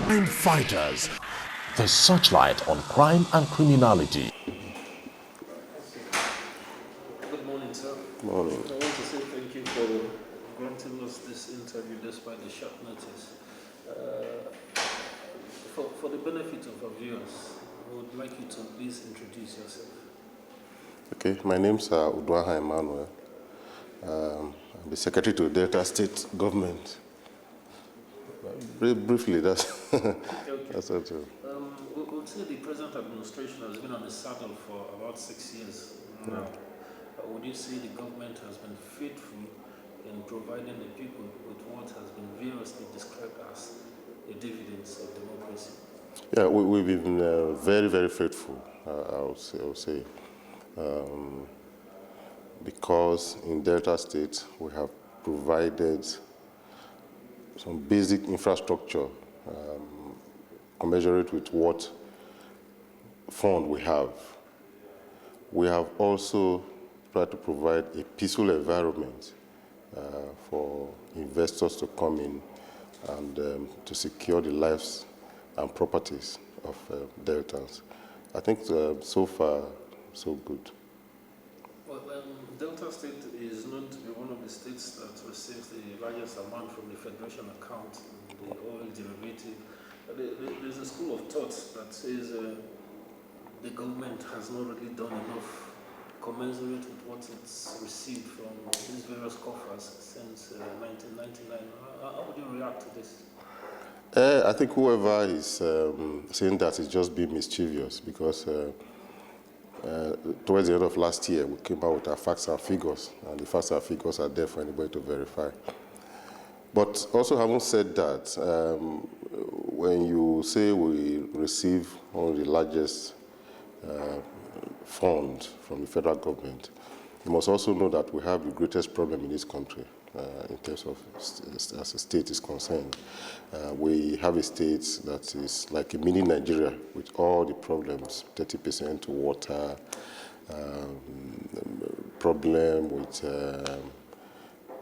Crime Fighters, the searchlight on crime and criminality. Good morning, sir. Morning. I want to say thank you for granting us this interview despite the short notice. For the benefit of our viewers, I would like you to please introduce yourself. Okay, my name's Uduaghan Emmanuel. I'm the Secretary to Delta State Government. Very briefly, that's Okay. that's it. We would say the present administration has been on the saddle for about 6 years now. Would you say the government has been faithful in providing the people with what has been variously described as the dividends of democracy? Yeah, we've been very, very faithful, I would say. Because in Delta State, we have provided some basic infrastructure commensurate with what fund we have. We have also tried to provide a peaceful environment for investors to come in and to secure the lives and properties of Deltans. I think so far, so good. Well, Delta State is known to be one of the states that receives the largest amount from the Federation account, the oil derivative. There's a school of thought that says the government has not really done enough commensurate with what it's received from these various coffers since 1999. How would you react to this? I think whoever is saying that is just being mischievous, because towards the end of last year, we came out with our facts and figures, and the facts and figures are there for anybody to verify. But also, having said that, when you say we receive one of the largest fund from the federal government, you must also know that we have the greatest problem in this country in terms of as a state is concerned. We have a state that is like a mini Nigeria with all the problems, 30% to water, problem with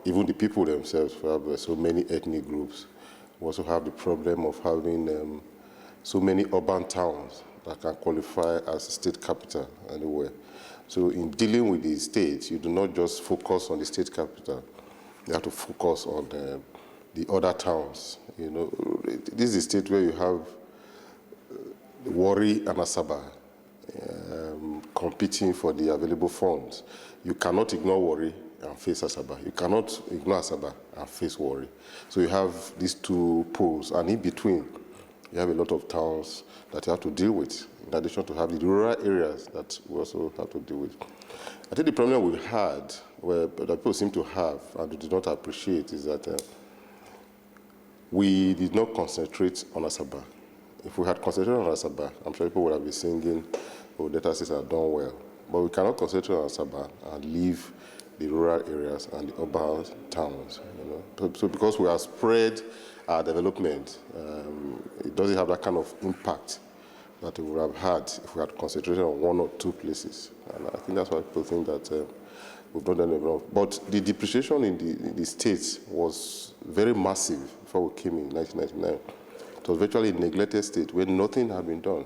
even the people themselves. We have so many ethnic groups. We also have the problem of having so many urban towns that can qualify as a state capital anywhere. So in dealing with the state, you do not just focus on the state capital. You have to focus on the other towns. You know, this is a state where you have Warri and Asaba competing for the available funds. You cannot ignore Warri and face Asaba. You cannot ignore Asaba and face Warri. So you have these two poles, and in between, you have a lot of towns that you have to deal with, in addition to having the rural areas that we also have to deal with. I think the problem we had, that people seem to have and do not appreciate, is that we did not concentrate on Asaba. If we had concentrated on Asaba, I'm sure people would have been singing, oh, Delta States have done well. But we cannot concentrate on Asaba and leave the rural areas and the urban towns. You know? So because we have spread our development, it doesn't have that kind of impact that we would have had if we had concentrated on one or two places. And I think that's why people think that we've not done enough. But the depreciation in the states was very massive before we came in 1999. It was virtually a neglected state where nothing had been done,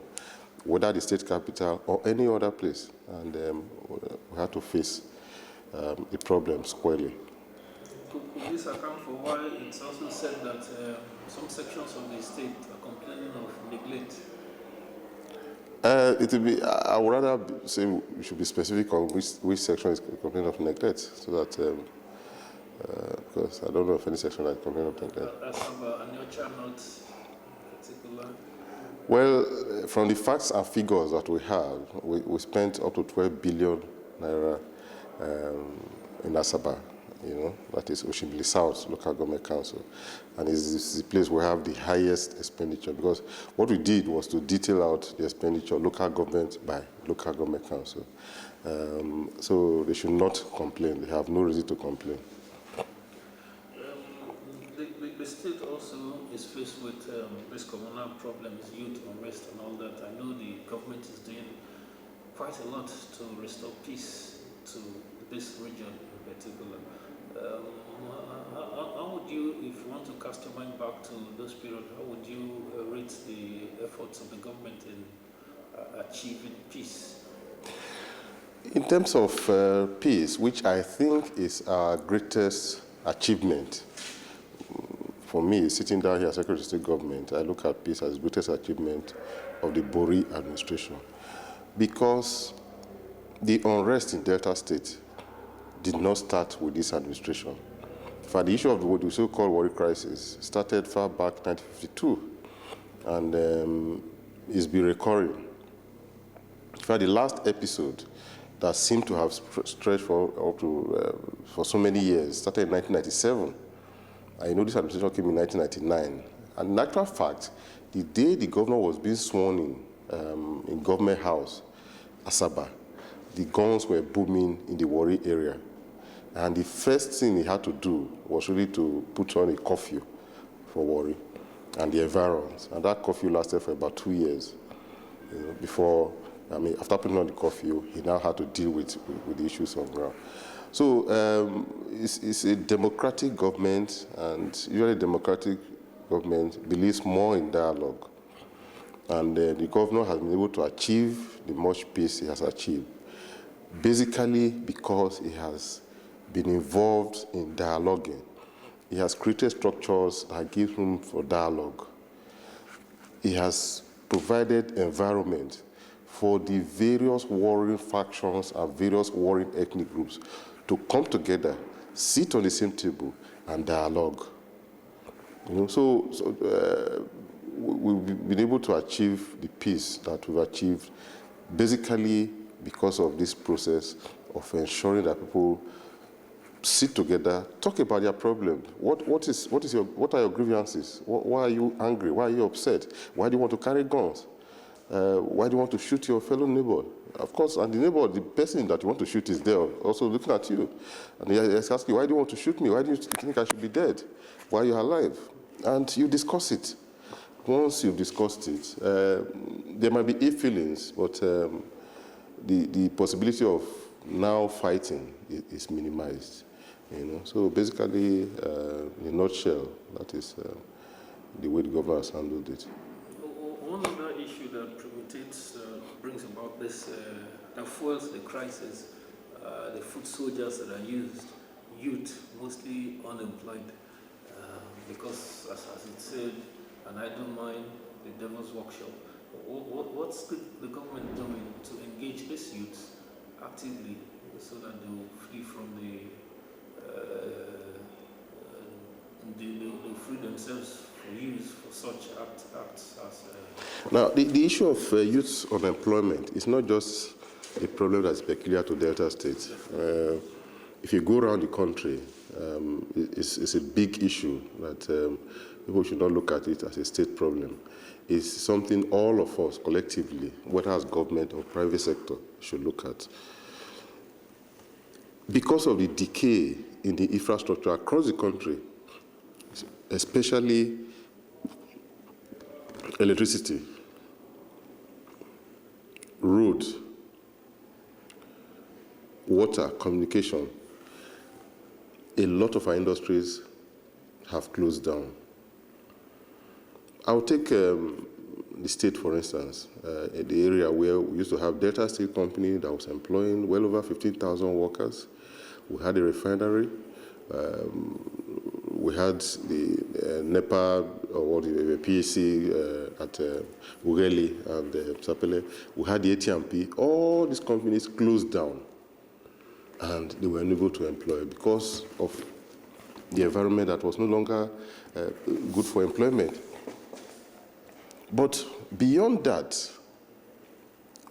whether the state capital or any other place. And we had to face the problem squarely. Could this account for why it's also said that some sections of the state are complaining of neglect? It will be. I would rather say we should be specific on which section is complaining of neglect, so that because I don't know of any section that complaining of neglect. Asaba and your child not particular. Well, from the facts and figures that we have, we spent up to 12 billion naira in Asaba. You know, that is Oshimili South Local Government Council. And it's the place where we have the highest expenditure, because what we did was to detail out the expenditure local government by local government council. So they should not complain. They have no reason to complain. The state also is faced with this communal problems, youth unrest and all that. I know the government is doing quite a lot to restore peace to the this region in particular. How would you, if you want to cast your mind back to those periods, how would you rate the efforts of the government in achieving peace? In terms of peace, which I think is our greatest achievement, for me, sitting down here as Secretary of State Government, I look at peace as the greatest achievement of the Bori administration, because the unrest in Delta State did not start with this administration. In fact, the issue of the so-called Warri crisis started far back 1952, and it's been recurring. In fact, the last episode that seemed to have stretched for so many years started in 1997. I know this administration came in 1999. And in actual fact, the day the governor was being sworn in Government House, Asaba, the guns were booming in the Warri area. And the first thing he had to do was really to put on a curfew for Warri and the environs. And that curfew lasted for about 2 years, before, after putting on the curfew, he now had to deal with the issues on ground. So it's a democratic government, and usually democratic government believes more in dialogue. And the governor has been able to achieve the much peace he has achieved, basically because he has been involved in dialoguing. He has created structures that give room for dialogue. He has provided environment for the various warring factions and various warring ethnic groups to come together, sit on the same table, and dialogue. So we've been able to achieve the peace that we've achieved basically because of this process of ensuring that people sit together, talk about their problems. What are your grievances? Why are you angry? Why are you upset? Why do you want to carry guns? Why do you want to shoot your fellow neighbor? Of course, and the neighbor, the person that you want to shoot is there, also looking at you. And he's asking, why do you want to shoot me? Why do you think I should be dead while you're alive? And you discuss it. Once you've discussed it, there might be ill feelings, but the possibility of now fighting is minimized. So basically, in a nutshell, that is the way the government has handled it. One other issue that brings about this, that fuels the crisis, the foot soldiers that are used, youth, mostly unemployed, because as it said, an idle mind, the devil's workshop. What's the government doing to engage these youths actively so that they will flee from they free themselves for use for such acts as... Now, the issue of youth unemployment is not just a problem that's peculiar to Delta State. If you go around the country, it's a big issue that people should not look at it as a state problem. It's something all of us collectively, whether as government or private sector, should look at. Because of the decay in the infrastructure across the country, especially electricity, road, water, communication, a lot of our industries have closed down. I'll take the state, for instance, the area where we used to have Delta State Company that was employing well over 15,000 workers. We had a refinery. We had the NEPA or the PAC at Ugeli and Sapele. We had the AT&P. All these companies closed down, and they were unable to employ because of the environment that was no longer good for employment. But beyond that,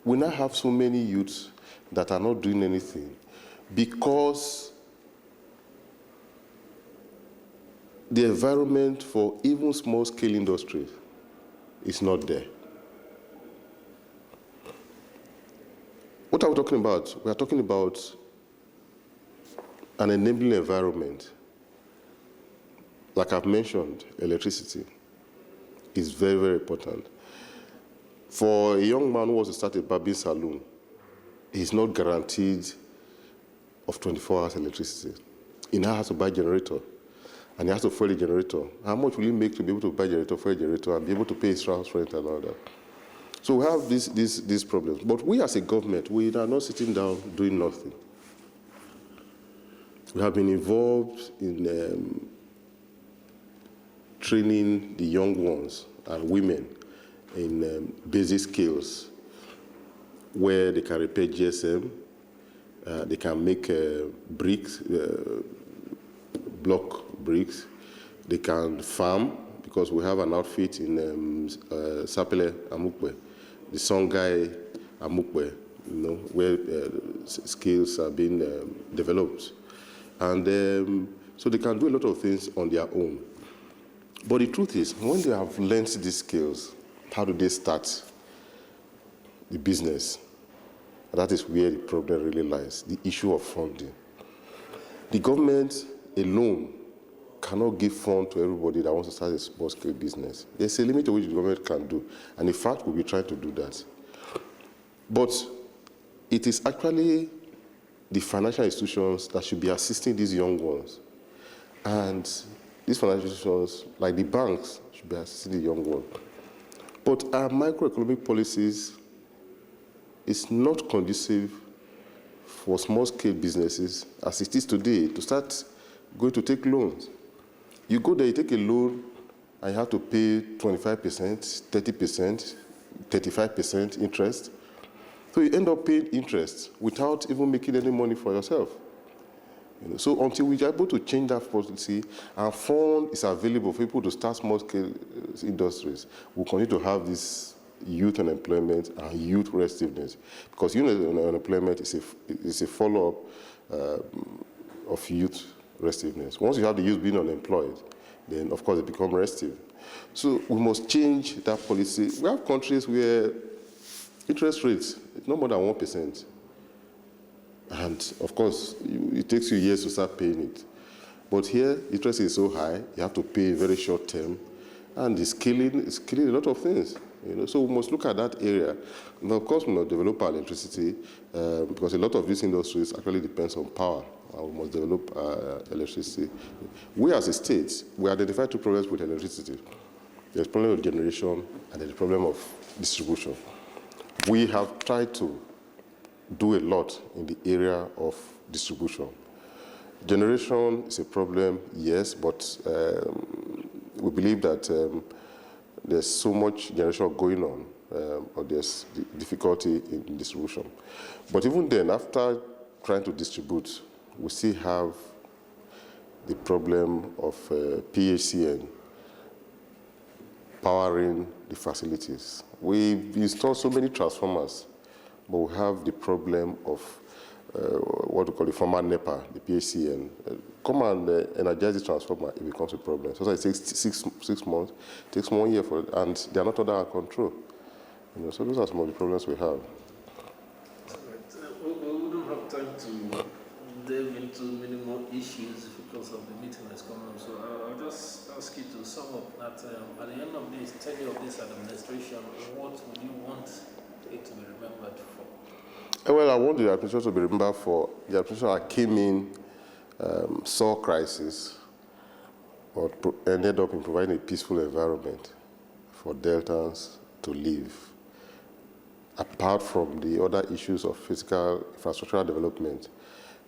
we now have so many youths that are not doing anything because the environment for even small-scale industry is not there. What are we talking about? We are talking about an enabling environment. Like I've mentioned, electricity is very, very important. For a young man who wants to start a barbing salon, he's not guaranteed of 24 hours electricity. He now has to buy a generator, and he has to fuel a generator. How much will he make to be able to buy a generator, fuel a generator, and be able to pay his house rent and all that? So we have these problems. But we as a government, we are not sitting down doing nothing. We have been involved in training the young ones and women in basic skills where they can repair GSM, they can make bricks, block bricks, they can farm, because we have an outfit in Sapele Amukwe, the Songhai Amukwe, where skills are being developed. And so they can do a lot of things on their own. But the truth is, when they have learned these skills, how do they start the business? That is where the problem really lies, the issue of funding. The government alone cannot give funds to everybody that wants to start a small-scale business. There's a limit to which the government can do, and in fact, we'll be trying to do that. But it is actually the financial institutions that should be assisting these young ones. And these financial institutions, like the banks, should be assisting the young ones. But our microeconomic policies is not conducive for small-scale businesses, as it is today, to start going to take loans. You go there, you take a loan, and you have to pay 25%, 30%, 35% interest. So you end up paying interest without even making any money for yourself. So until we are able to change that policy and fund is available for people to start small-scale industries, we'll continue to have this youth unemployment and youth restiveness. Because unemployment is a follow-up of youth restiveness. Once you have the youth being unemployed, then of course they become restive. So we must change that policy. We have countries where interest rates is no more than 1%. And of course, it takes you years to start paying it. But here, interest is so high, you have to pay very short term, and it's killing a lot of things. So we must look at that area. And of course, we must develop our electricity, because a lot of these industries actually depends on power. And we must develop electricity. We as a state, we identify two problems with electricity. There's a problem of generation, and there's a problem of distribution. We have tried to do a lot in the area of distribution. Generation is a problem, yes, but we believe that there's so much generation going on, or there's difficulty in distribution. But even then, after trying to distribute, we still have the problem of PHCN powering the facilities. We've installed so many transformers, but we have the problem of what we call the former NEPA, the PHCN. Come and energize the transformer, it becomes a problem. So it takes six months, it takes 1 year for it, and they are not under our control. So those are some of the problems we have. We wouldn't have time to delve into many more issues because of the meeting that's coming up. So I'll just ask you to sum up that at the end of this tenure of this administration, what would you want it to be remembered for? Well, I want the administration to be remembered for the administration that came in, saw crisis, but ended up in providing a peaceful environment for Deltans to live. Apart from the other issues of physical infrastructural development,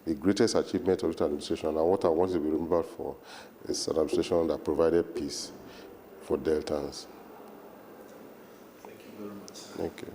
the greatest achievement of this administration, and what I want it to be remembered for, is an administration that provided peace for Deltans. Thank you very much. Thank you.